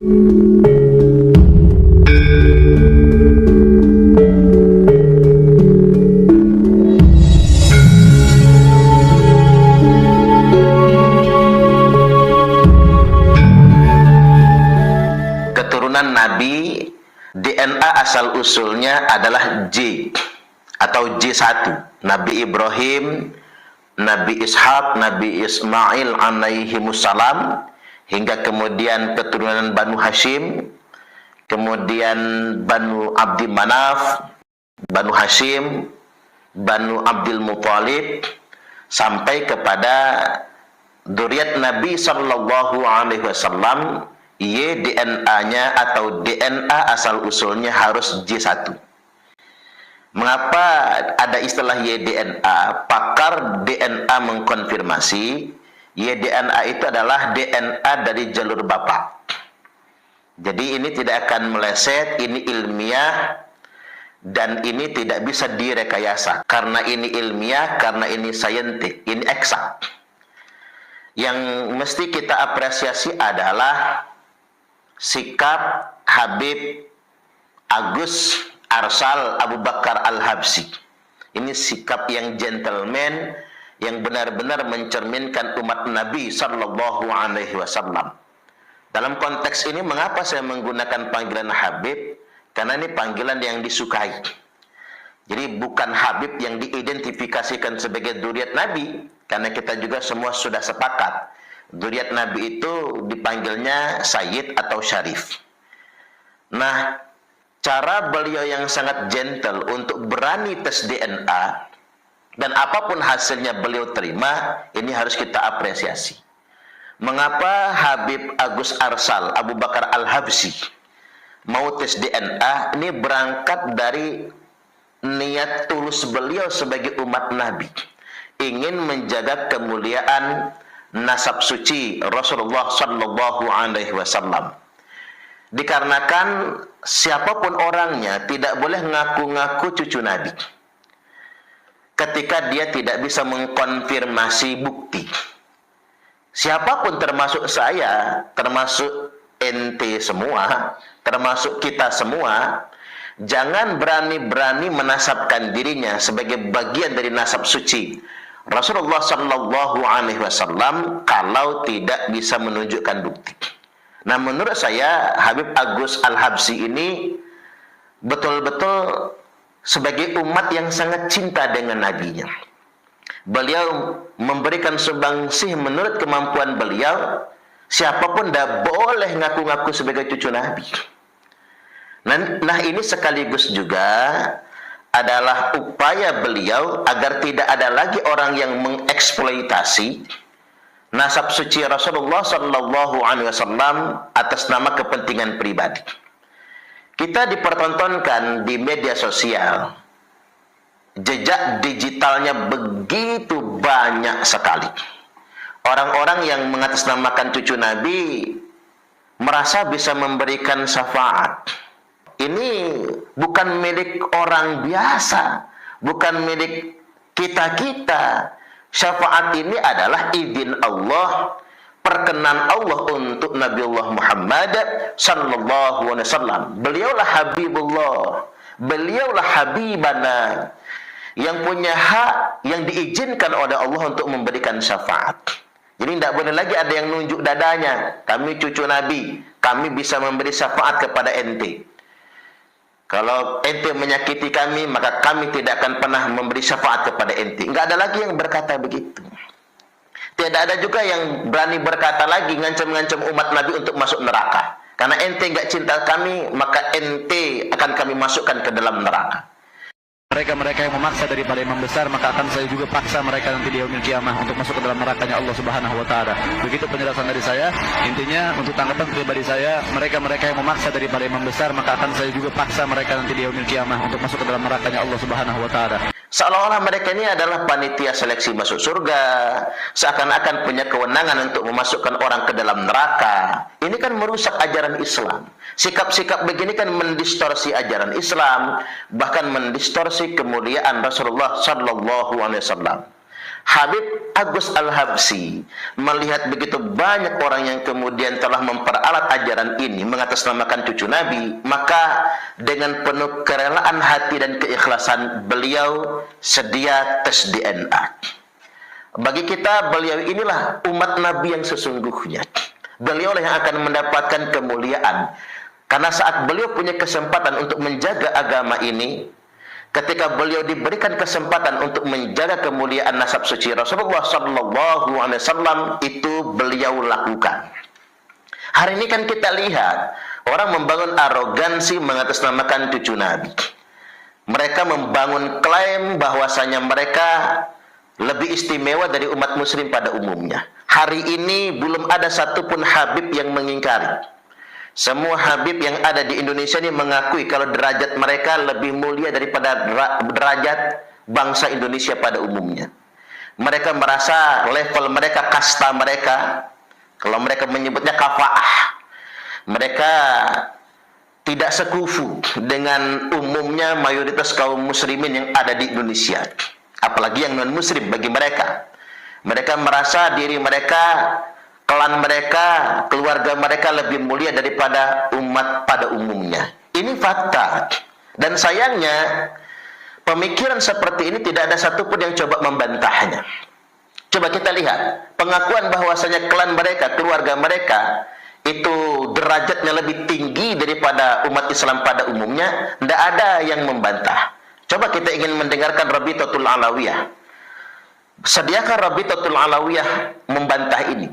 Keturunan Nabi, DNA asal usulnya adalah J atau J1. Nabi Ibrahim, Nabi Ishak, Nabi Ismail alaihimussalam, hingga kemudian keturunan Banu Hashim, kemudian Banu Abdi Manaf, Banu Hashim, Banu Abdul Muthalib, sampai kepada dzurriyyat Nabi sallallahu alaihi wasallam. DNA-nya atau DNA asal usulnya harus J1. Mengapa ada istilah YDNA? Pakar DNA mengkonfirmasi YDNA itu adalah DNA dari jalur bapak. Jadi ini tidak akan meleset, ini ilmiah, dan ini tidak bisa direkayasa. Karena ini ilmiah, karena ini saintik, ini eksak. Yang mesti kita apresiasi adalah sikap Habib Agus Arsal Abu Bakar Al-Habsyi. Ini sikap yang gentleman, yang benar-benar mencerminkan umat Nabi sallallahu alaihi wasallam. Dalam konteks ini, mengapa saya menggunakan panggilan Habib? Karena ini panggilan yang disukai. Jadi bukan Habib yang diidentifikasikan sebagai dzurriyyat Nabi, karena kita juga semua sudah sepakat dzurriyyat Nabi itu dipanggilnya Sayyid atau Syarif. Nah, cara beliau yang sangat gentle untuk berani tes DNA, dan apapun hasilnya beliau terima, ini harus kita apresiasi. Mengapa Habib Agus Arsal Abu Bakar Al-Habsyi mau tes DNA? Ini berangkat dari niat tulus beliau sebagai umat Nabi, ingin menjaga kemuliaan nasab suci Rasulullah sallallahu alaihi wasallam. Dikarenakan siapapun orangnya tidak boleh ngaku-ngaku cucu Nabi ketika dia tidak bisa mengkonfirmasi bukti. Siapapun, termasuk saya, termasuk ente semua, termasuk kita semua, jangan berani-berani menasabkan dirinya sebagai bagian dari nasab suci Rasulullah sallallahu alaihi wasallam kalau tidak bisa menunjukkan bukti. Nah, menurut saya Habib Agus Al-Habsyi ini betul-betul sebagai umat yang sangat cinta dengan nabinya. Beliau memberikan sumbangsih menurut kemampuan beliau. Siapapun tidak boleh ngaku-ngaku sebagai cucu Nabi. Nah, ini sekaligus juga adalah upaya beliau agar tidak ada lagi orang yang mengeksploitasi nasab suci Rasulullah sallallahu alaihi wasallam atas nama kepentingan pribadi. Kita dipertontonkan di media sosial, jejak digitalnya begitu banyak sekali. Orang-orang yang mengatasnamakan cucu Nabi merasa bisa memberikan syafaat. Ini bukan milik orang biasa, bukan milik kita-kita. Syafaat ini adalah izin Allah, perkenan Allah untuk Nabiullah Muhammad sallallahu alaihi wasallam. Beliaulah Habibullah, beliaulah Habibana, yang punya hak yang diizinkan oleh Allah untuk memberikan syafaat. Jadi tidak boleh lagi ada yang nunjuk dadanya, kami cucu Nabi, kami bisa memberi syafaat kepada ente. Kalau ente menyakiti kami, maka kami tidak akan pernah memberi syafaat kepada ente. Enggak ada lagi yang berkata begitu. Tidak ada juga yang berani berkata lagi, ngancam-ngancam umat Nabi untuk masuk neraka. Karena ente enggak cinta kami, maka ente akan kami masukkan ke dalam neraka. Mereka-mereka yang memaksa daripada imam besar, maka akan saya juga paksa mereka nanti di yaumil qiyamah untuk masuk ke dalam nerakanya Allah Subhanahu wa taala. Begitu penjelasan dari saya. Intinya untuk tanggapan pribadi saya, mereka-mereka yang memaksa daripada imam besar, maka akan saya juga paksa mereka nanti di yaumil qiyamah untuk masuk ke dalam nerakanya Allah Subhanahu wa taala. Seolah-olah mereka ini adalah panitia seleksi masuk surga, seakan-akan punya kewenangan untuk memasukkan orang ke dalam neraka. Ini kan merusak ajaran Islam. Sikap-sikap begini kan mendistorsi ajaran Islam, bahkan mendistorsi kemuliaan Rasulullah sallallahu alaihi wasallam. Habib Agus Al-Habsyi melihat begitu banyak orang yang kemudian telah memperalat ajaran ini mengatasnamakan cucu Nabi, maka dengan penuh kerelaan hati dan keikhlasan beliau sedia tes DNA. Bagi kita, beliau inilah umat Nabi yang sesungguhnya. Beliau lah yang akan mendapatkan kemuliaan. Karena saat beliau punya kesempatan untuk menjaga agama ini, ketika beliau diberikan kesempatan untuk menjaga kemuliaan nasab suci Rasulullah sallallahu alaihi wasallam, itu beliau lakukan. Hari ini kan kita lihat orang membangun arogansi mengatasnamakan cucu Nabi. Mereka membangun klaim bahwasanya mereka lebih istimewa dari umat muslim pada umumnya. Hari ini belum ada satupun Habib yang mengingkari. Semua Habib yang ada di Indonesia ini mengakui kalau derajat mereka lebih mulia daripada derajat bangsa Indonesia pada umumnya. Mereka merasa level mereka, kasta mereka, kalau mereka menyebutnya kafaah, mereka tidak sekufu dengan umumnya mayoritas kaum muslimin yang ada di Indonesia. Apalagi yang non-muslim bagi mereka. Mereka merasa diri mereka, klan mereka, keluarga mereka lebih mulia daripada umat pada umumnya. Ini fakta. Dan sayangnya, pemikiran seperti ini tidak ada satupun yang coba membantahnya. Coba kita lihat, pengakuan bahwasanya klan mereka, keluarga mereka, itu derajatnya lebih tinggi daripada umat Islam pada umumnya, tidak ada yang membantah. Coba kita ingin mendengarkan Rabitatul Alawiyah. Sediakan Rabitatul Alawiyah membantah ini.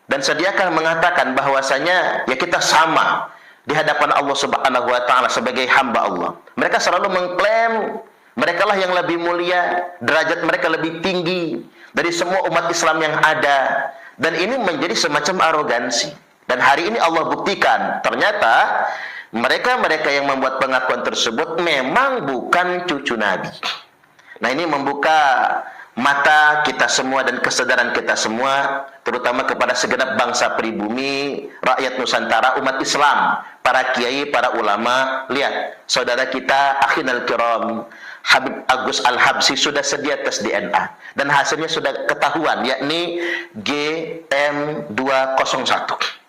Dan sediakan mengatakan bahwasanya ya kita sama di hadapan Allah Subhanahu wa taala sebagai hamba Allah. Mereka selalu mengklaim mereka lah yang lebih mulia, derajat mereka lebih tinggi dari semua umat Islam yang ada, dan ini menjadi semacam arogansi. Dan hari ini Allah buktikan ternyata mereka-mereka yang membuat pengakuan tersebut memang bukan cucu Nabi. Nah, ini membuka mata kita semua dan kesadaran kita semua, terutama kepada segenap bangsa pribumi, rakyat Nusantara, umat Islam, para kiai, para ulama. Lihat, saudara kita akhinal kiram Habib Agus Al-Habsyi sudah sedia tes DNA dan hasilnya sudah ketahuan, yakni GM201.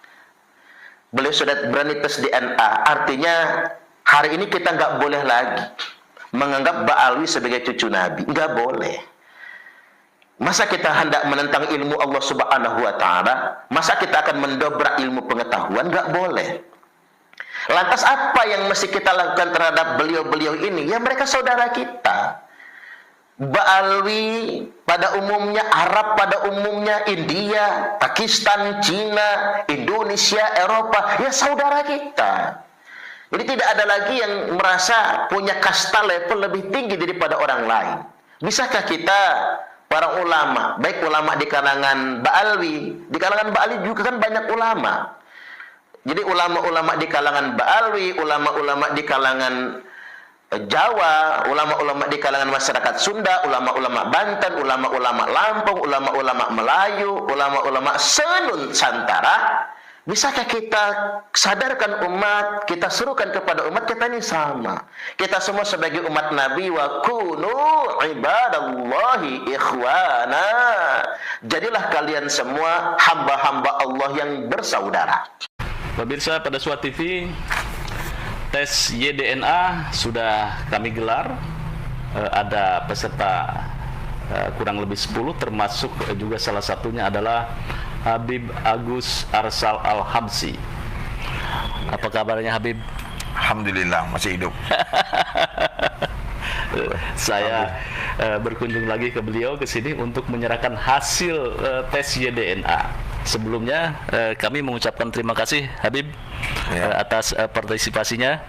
Beliau sudah berani tes DNA. Artinya hari ini kita nggak boleh lagi menganggap Ba'alwi sebagai cucu Nabi. Nggak boleh. Masa kita hendak menentang ilmu Allah Subhanahu wa taala? Masa kita akan mendobrak ilmu pengetahuan? Nggak boleh. Lantas apa yang mesti kita lakukan terhadap beliau-beliau ini? Ya mereka saudara kita. Ba'alwi pada umumnya, Arab pada umumnya, India, Pakistan, Cina, Indonesia, Eropa, ya saudara kita. Jadi tidak ada lagi yang merasa punya kasta level lebih tinggi daripada orang lain. Bisakah kita, para ulama, baik ulama di kalangan Ba'alwi, di kalangan Ba'alwi juga kan banyak ulama. Jadi ulama-ulama di kalangan Ba'alwi, ulama-ulama di kalangan Jawa, ulama-ulama di kalangan masyarakat Sunda, ulama-ulama Banten, ulama-ulama Lampung, ulama-ulama Melayu, ulama-ulama senusantara. Bisakah kita sadarkan umat, kita serukan kepada umat kita ini sama. Kita semua sebagai umat Nabi, wa kunu ibadallahi ikhwana. Jadilah kalian semua hamba-hamba Allah yang bersaudara. Pemirsa pada Suat TV, tes YDNA sudah kami gelar. Ada peserta kurang lebih 10, termasuk juga salah satunya adalah Habib Agus Arsal Al-Habsyi. Apa kabarnya Habib? Alhamdulillah masih hidup. Saya berkunjung lagi ke beliau ke sini untuk menyerahkan hasil tes YDNA. Sebelumnya kami mengucapkan terima kasih Habib atas partisipasinya.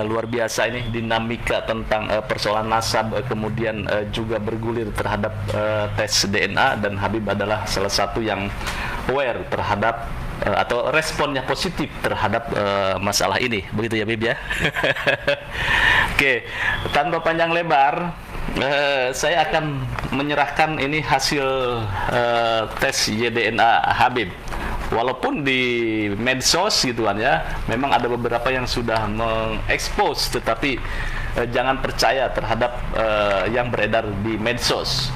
Luar biasa ini dinamika tentang persoalan nasab, kemudian juga bergulir terhadap tes DNA, dan Habib adalah salah satu yang aware terhadap atau responnya positif terhadap masalah ini. Begitu ya Habib ya. Oke, tanpa panjang lebar, saya akan menyerahkan ini hasil tes YDNA Habib. Walaupun di medsos gitu kan ya, memang ada beberapa yang sudah mengekspos, tetapi jangan percaya terhadap yang beredar di medsos.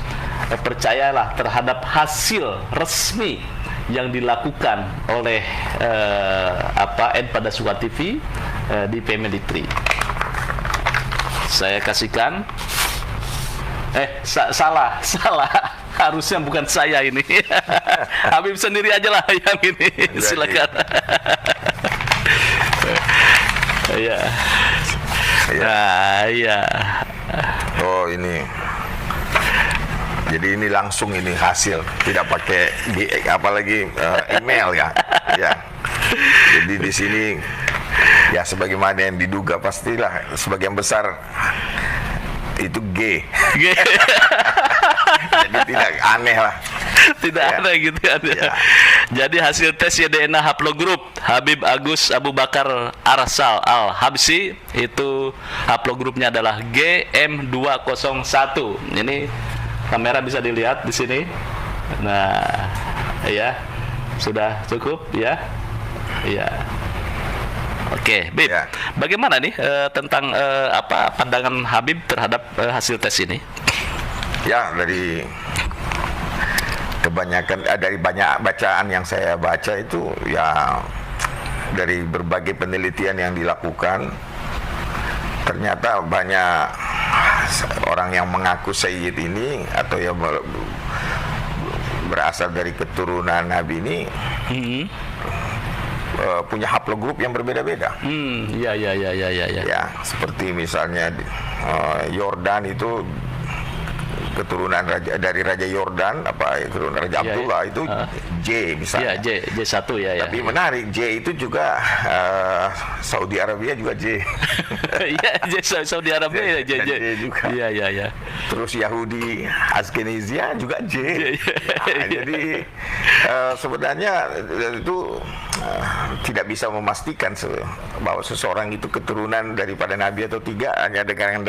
percayalah terhadap hasil resmi yang dilakukan oleh N pada Suka TV di Family Tree. Saya kasihkan. Salah. Harusnya bukan saya ini. Habib sendiri aja lah yang ini. Silakan. Ya. Nah, ya. Oh, ini. Jadi ini langsung ini hasil, tidak pakai apalagi email ya. Ya. Jadi di sini ya sebagaimana yang diduga pastilah sebagian besar itu G. Jadi tidak aneh lah. Tidak aneh gitu kan. Ya. Jadi hasil tes DNA haplogrup Habib Agus Abu Bakar Arsal Al-Habsyi itu haplogrupnya adalah GM201. Ini kamera bisa dilihat di sini. Nah, ya. Sudah cukup ya. Ya. Oke, Bib. Ya. Bagaimana nih tentang pandangan Habib terhadap hasil tes ini? Ya, dari banyak bacaan yang saya baca itu ya, dari berbagai penelitian yang dilakukan, ternyata banyak orang yang mengaku Sayyid ini atau yang berasal dari keturunan Nabi ini punya haplogrup yang berbeda-beda. Ya. Seperti misalnya Yordan itu keturunan dari Raja Yordan, keturunan Raja Abdullah itu J misalnya. J1 ya. Tapi menarik, J itu juga Saudi Arabia juga J. Iya, Saudi Arabia J juga. Iya. Terus Yahudi Ashkenazia juga J. Jadi sebenarnya itu tidak bisa memastikan bahwa seseorang itu keturunan daripada Nabi atau tidak hanya dengan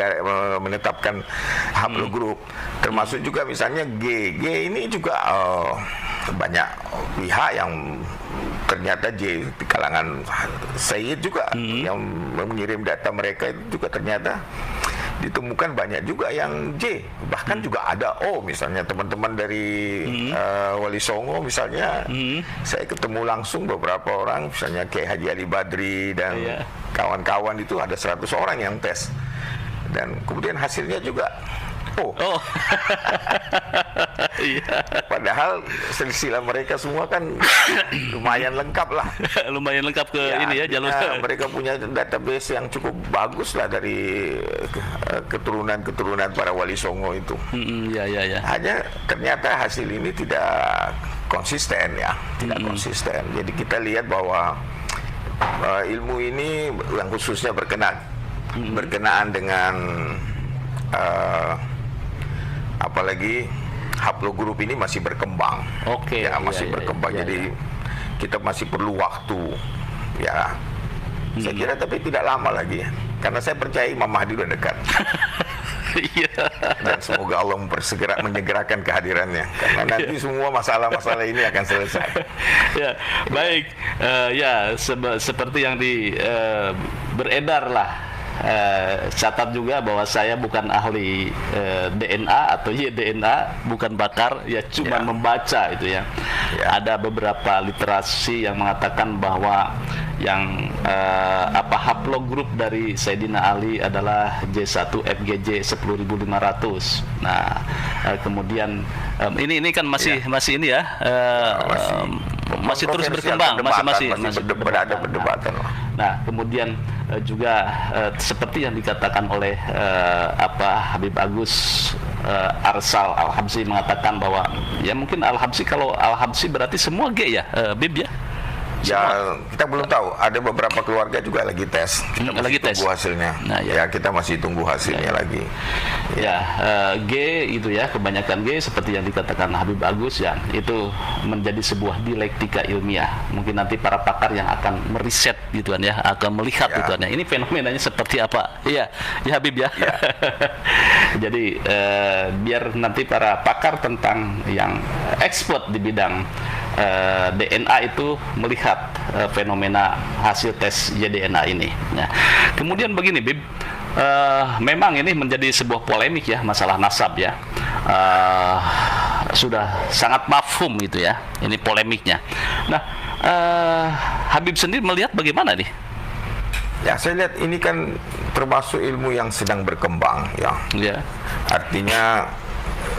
menetapkan haplogrup. Termasuk juga misalnya G ini juga banyak pihak yang ternyata J di kalangan Sayyid juga yang mengirim data mereka itu juga ternyata ditemukan banyak juga yang J, bahkan juga ada O misalnya teman-teman dari Wali Songo misalnya. Saya ketemu langsung beberapa orang misalnya kayak Haji Ali Badri dan kawan-kawan itu ada 100 orang yang tes dan kemudian hasilnya juga Oh. Padahal silsilah mereka semua kan lumayan lengkap lah. Lumayan lengkap ke ini ya jalur. Mereka punya database yang cukup bagus lah dari keturunan para Wali Songo itu. Ya. Hanya ternyata hasil ini tidak konsisten ya, tidak konsisten. Jadi kita lihat bahwa ilmu ini yang khususnya berkenaan dengan apalagi haplogrup ini masih berkembang. Masih berkembang. Jadi kita masih perlu waktu ya. Saya kira tapi tidak lama lagi ya. Karena saya percaya Imam Mahdi sudah dekat. Dan semoga Allah menyegerakan kehadirannya karena nanti semua masalah-masalah ini akan selesai. Ya, baik. Seperti yang beredar lah. Catat juga bahwa saya bukan ahli DNA atau YDNA, bukan bakar, cuma membaca itu ya. Ada beberapa literasi yang mengatakan bahwa yang haplogrup dari Sayyidina Ali adalah J1 FGJ 10.500. Nah, kemudian ini kan masih ini ya. Masih terus berkembang, masih ada perdebatan. Nah, kemudian juga seperti yang dikatakan oleh Habib Agus Arsal Al-Habsyi mengatakan bahwa ya mungkin Al-Habsyi, kalau Al-Habsyi berarti semua G ya, Bib ya. Ya, kita belum tahu. Ada beberapa keluarga juga lagi tes. Kita masih tunggu hasilnya. Nah, kita masih tunggu hasilnya lagi. G itu ya, kebanyakan G seperti yang dikatakan Habib Agus ya, itu menjadi sebuah dialektika ilmiah. Mungkin nanti para pakar yang akan meriset gitu kan ya, akan melihat gitu kan ya. Ini fenomenanya seperti apa? Iya, ya Habib ya. Jadi biar nanti para pakar tentang yang expert di bidang DNA itu melihat fenomena hasil tes YDNA ini. Nah, kemudian begini, Bib, memang ini menjadi sebuah polemik ya, masalah nasab ya. sudah sangat mafhum gitu ya. Ini polemiknya. Nah, Habib sendiri melihat bagaimana nih? Ya, saya lihat ini kan termasuk ilmu yang sedang berkembang ya. Ya. Artinya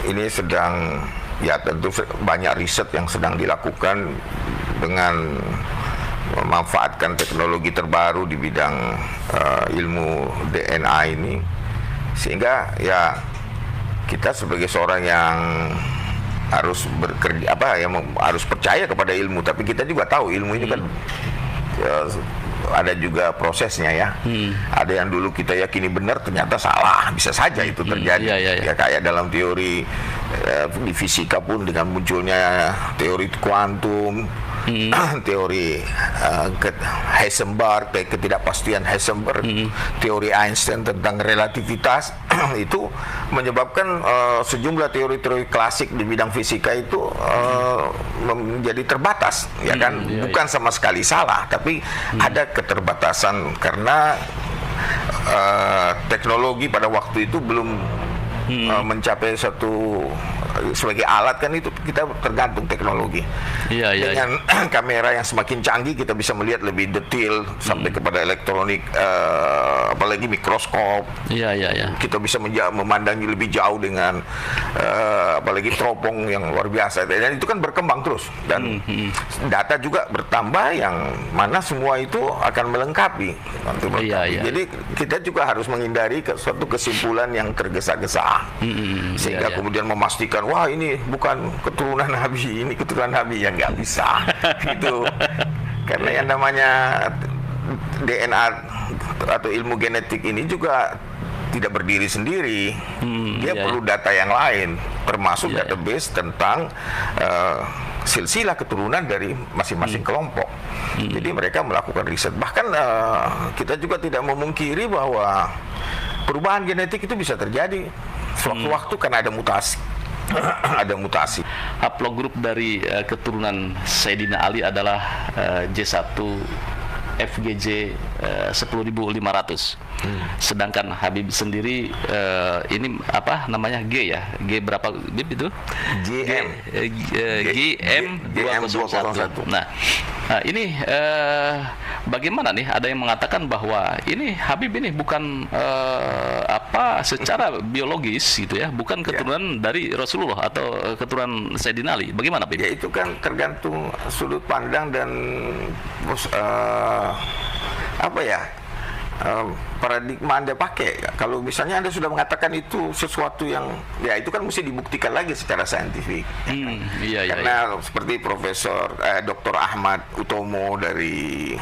ini sedang, ya tentu banyak riset yang sedang dilakukan dengan memanfaatkan teknologi terbaru di bidang ilmu DNA ini, sehingga ya kita sebagai seorang yang harus bekerja harus percaya kepada ilmu, tapi kita juga tahu ilmu ini kan ada juga prosesnya ya. Ada yang dulu kita yakini benar ternyata salah, bisa saja itu terjadi. Ya kayak dalam teori di fisika pun dengan munculnya teori kuantum, teori Heisenberg, ketidakpastian Heisenberg, teori Einstein tentang relativitas itu menyebabkan sejumlah teori-teori klasik di bidang fisika itu menjadi terbatas, ya kan? Bukan sama sekali salah, tapi ada keterbatasan karena teknologi pada waktu itu belum mencapai satu sebagai alat, kan itu kita tergantung teknologi. Dengan kamera yang semakin canggih kita bisa melihat lebih detail sampai kepada elektronik, apalagi mikroskop. Kita bisa memandangi lebih jauh dengan apalagi teropong yang luar biasa. Dan itu kan berkembang terus, dan data juga bertambah yang mana semua itu akan melengkapi. Jadi kita juga harus menghindari suatu kesimpulan yang tergesa-gesa. Sehingga kemudian memastikan, wah ini bukan keturunan Nabi, ini keturunan Nabi, yang nggak bisa gitu. Karena yang namanya DNA atau ilmu genetik ini juga tidak berdiri sendiri. Dia perlu data yang lain, termasuk database tentang silsilah keturunan dari masing-masing kelompok. Jadi mereka melakukan riset. Bahkan kita juga tidak memungkiri bahwa perubahan genetik itu bisa terjadi sewaktu-waktu karena ada mutasi. Ada mutasi. Haplogrup dari keturunan Sayyidina Ali adalah J1 FGJ 10.500. Sedangkan Habib sendiri ini apa namanya, G ya? G berapa Bib itu? GM 201. Nah, ini bagaimana nih? Ada yang mengatakan bahwa ini Habib ini bukan secara biologis gitu ya, bukan keturunan dari Rasulullah atau keturunan Sayyidina Ali. Bagaimana, Bib? Ya itu kan tergantung sudut pandang dan paradigma Anda pakai. Kalau misalnya Anda sudah mengatakan itu sesuatu yang, ya itu kan mesti dibuktikan lagi secara saintifik. Karena seperti Profesor Dr. Ahmad Utomo dari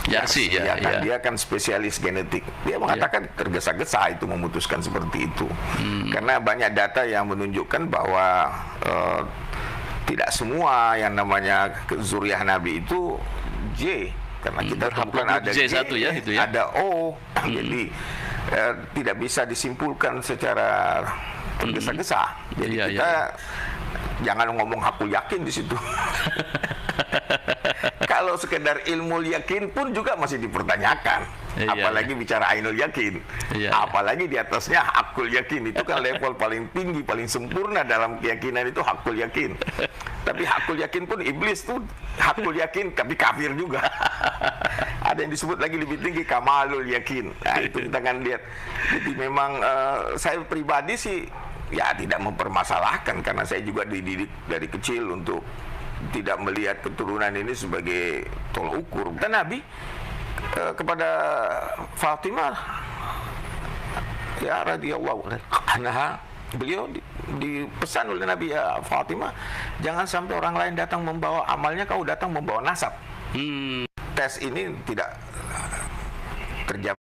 Yarsi, dia kan spesialis genetik. Dia mengatakan tergesa-gesa itu memutuskan seperti itu. Karena banyak data yang menunjukkan bahwa tidak semua yang namanya zuriat Nabi itu J. Karena kita bukan ada J1 G, ada O. Jadi tidak bisa disimpulkan secara tergesa-gesa. Jadi kita jangan ngomong hakul yakin di situ. Kalau sekedar ilmu yakin pun juga masih dipertanyakan. Apalagi bicara ainul yakin. Apalagi di atasnya hakul yakin. Itu kan level paling tinggi, paling sempurna dalam keyakinan itu hakul yakin. Tapi hakul yakin pun iblis tuh hakul yakin tapi kafir juga. Ada yang disebut lagi lebih tinggi, kamalul yakin. Nah, itu kita kan lihat. Jadi memang saya pribadi sih ya tidak mempermasalahkan, karena saya juga dididik dari kecil untuk tidak melihat keturunan ini sebagai tolak ukur. Dan Nabi kepada Fatimah ya radhiyallahu anha, beliau dipesan oleh Nabi, ya Fatimah, jangan sampai orang lain datang membawa amalnya, kau datang membawa nasab. Tes ini tidak terjadi.